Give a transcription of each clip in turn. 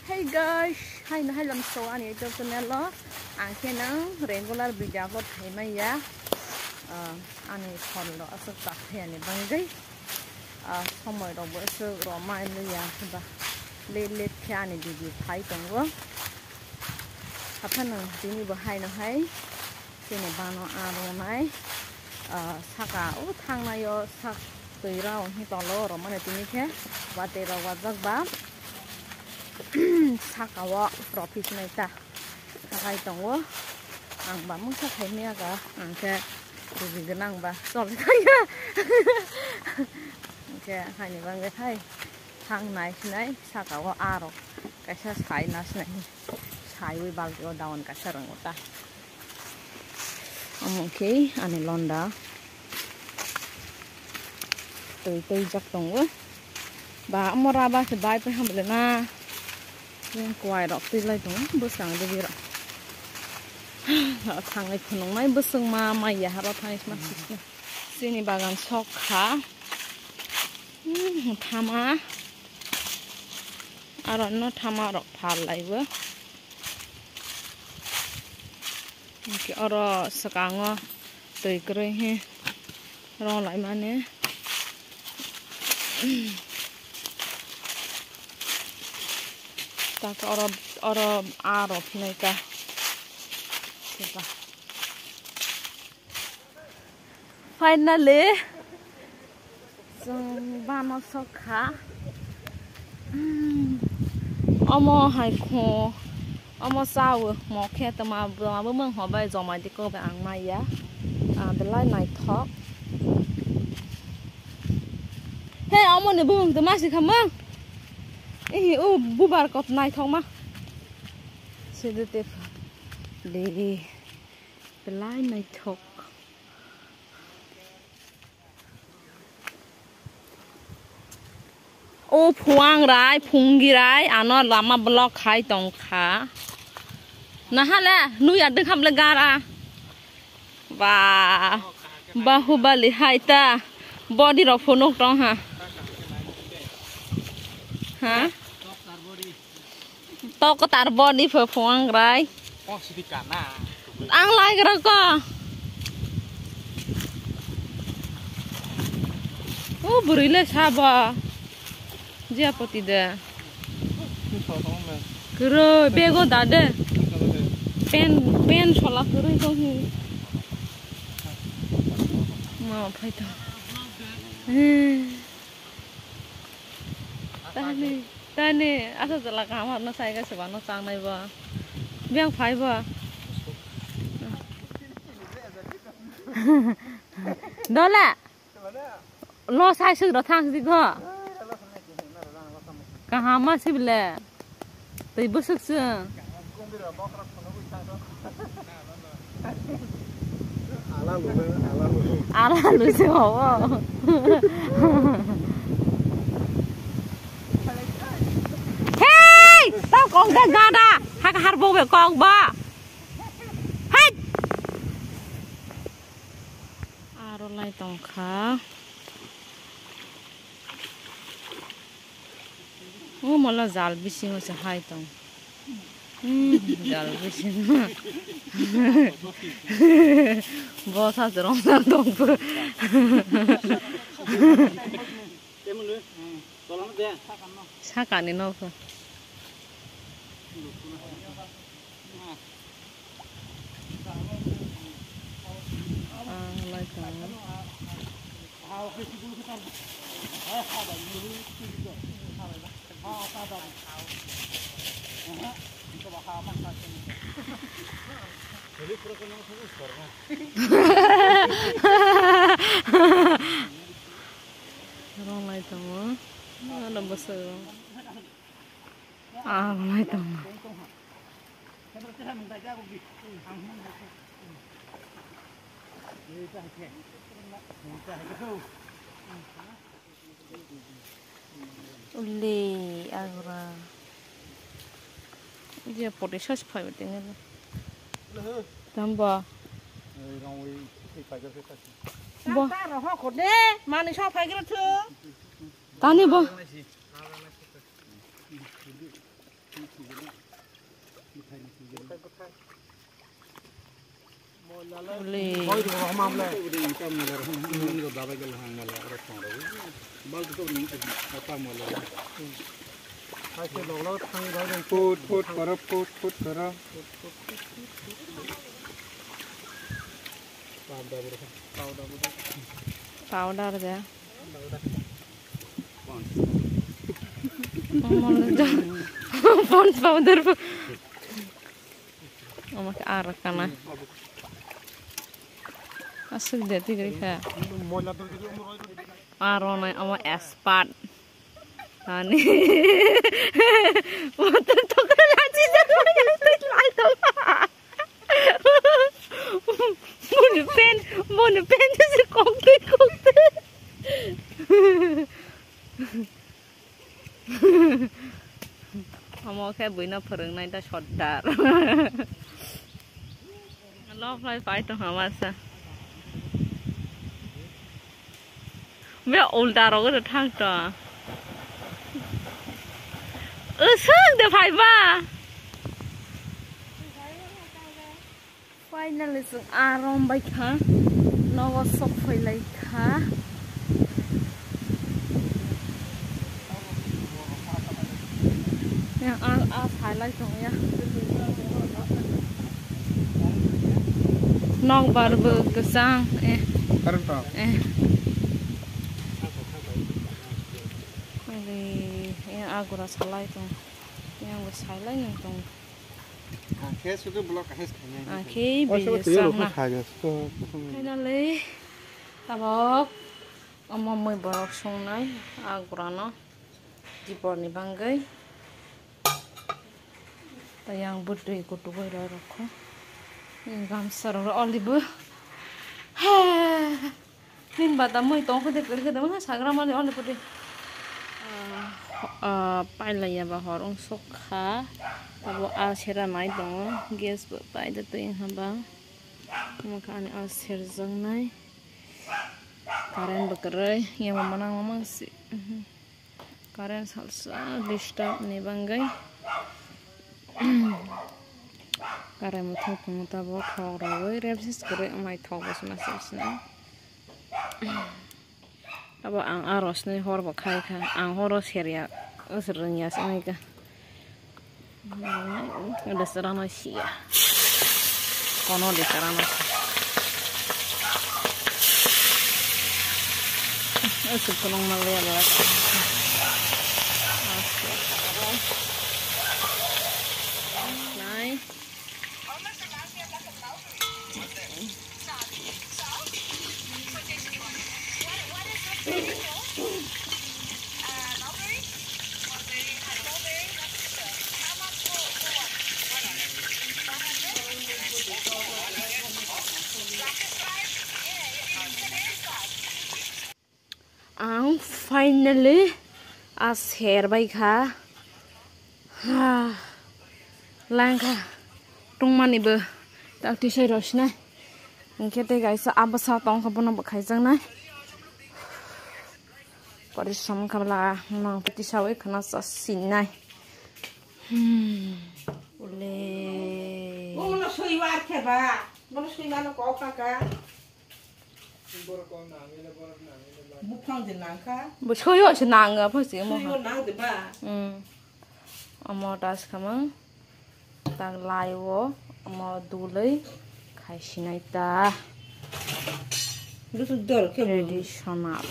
Hey guys, hai nó hai làm số anh ấy cho channel lo. Anh kia nắng regular video có thấy mấy ya. Anh ấy còn đó sự tập thể này bằng cái. Xong rồi đó bữa sự rồi mai nữa ya ba. Lên kia anh ấy đi thấy tổng quá. Hấp dẫn nó tí như bữa hai nó hay. Cái này ba nó rồi này. Sắc thang này yo sắc tùy ra thì to lo rồi mà này tí như thế. Và tê ra và rất bám. Sakawa professional ta sakai tongwo ang ba mong sakay niya ka ang ke rubiganang ba sorry kaya ke hani bang ke thai thang nai sinai sakawa aro kaisa sai nas nai sai wi bal go down ka sarang ta okay ani londa tui jak tongwo ba amora ba se bai pe ham le na yang kuai rok ti lai tong busang de bi rok thang ai phunong mai busang ma ya ro thai sma sini bagan sok kha thama aro no thama rok phal lai bo ki aro sakango tui kre he ro lai mane tak orang Arab mereka, coba. Finally, bano sokha, omo hai ko, omo sawo, mau kita ma bung hobai zomai di ko be ang maya, belai naik top. Hey, omo ne bung tu masih kamang. Bubar kot nai thong ma sedete le belai nai thok phuang rai phungi rai ano lama blok khai tong kha na hala nu ya de kham legara ba bahubali haita body ro phonok tong ha to có tar body phở phuang rai ang lai cái đó có buri le saba dia poti da kero bego dade pen chola kero ko hi ma phai ta tani asa jala kam har na sai ga seba no sang nai ba biang phai ba dola lo sai su ro thang si ko kaha ma sibile tei busuk su ala lu se ho tao con cái gada hak harbo be con ba hai aro lai tong kha mola jal bising se hai tong jal bising bo sa rong sa tong pu sakan ni no pu Orang lain tahu, ada besar. Orang lain tahu. Uli agora dia pode só se faz tem ela tambah bo ta ro ho khot de ma ni sho phai cái thứ ta ni bo powder ya. Pond's powder. Omak arak kana. Asal dia tiga ka. Aronai ama expert. Ani. Motor to kena cincang yang terlalu lama. Mon pen tu konkret. Amo kayak buina pereng nai ta shodar. Lo fly fight to hamasa. Mẹ ổn ta rồi có thang trò. Sáng để phải ba. Finally sung arom bay khá. Nó có sốc phải lấy khá. Nè phải lấy trồng nha. Nong barbe ke sang yang aku rasa lain tu, yang besar lain tu. Akhirnya sudah blok akhirnya. Akhirnya bisa nak. Finally, tabok, amma moi borok sungai, aku rana di porni banggai. Tayang budi kutu kau dah roko. Gam sarong olive. Nin bata moi tong ko de kerja de mana sagram ali olive de. Pai la ya ba horong sokha. Abo asera nai dong. Gas ba pai de to yang hamba. Makan aser jang nai. Karen bekerai yang mamang si. Karen salsa disturb ni banggai. Karena mutu penguta bawa thok rawe repsis kere amai thok bos masih sini. Apa ang aros nih hor bakai kan, ang horos heria usirnya sini kan. Ada serana sia, kono di serana. Usir kono malia berat. Finally, as hair by ka, langka, tung mani be, tak tisai rosna. Mungkin te guys, apa sah tong kapun apa kaisang na? Parisam kabla, nang peti sawe kena sasin na. Boleh. Mana sui war ke ba? Mana sui mana kau kakak? Bukan jenang ka? Bershoyo senang apa sih mau? Sui nang de ba? Amo das kamang, tag laiwo, amo dulai, kai sinai ta. Lu tu dor ke bu? Tradisional.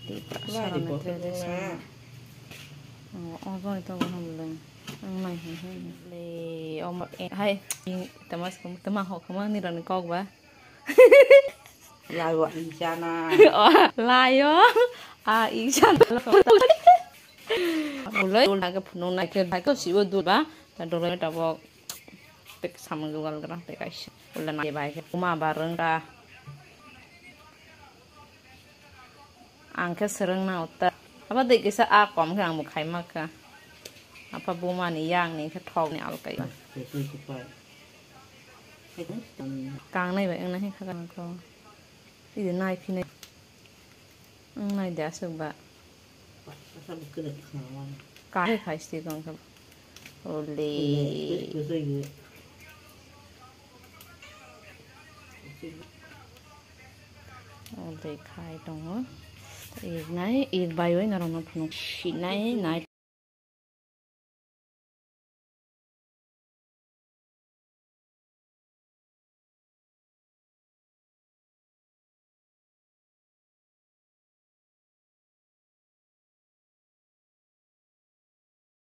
Tidak sarana tradisional. Oh, itu kan belum. Ang le, om hai, temas hok kamu ni ran kau ba? Lawa sana. Layo, isan. Mulai naga penuh naik ke siwa dulu ba, dan dulu kita bawa tek sama jual kerang tek aja. Ulah naik baik, rumah bareng dah. Angkat sering na utar. Apa dek kisah akom kerang bukai maka. Apa buma ni yang ni ketok ni alkai. Kang nai baik nai kakak kau. Ini nai pini. Nai dia sebab. Kai kai sih kang kau. Ole. Ole khai dong. Ek nai ek bayo na rong no phno shi nai nai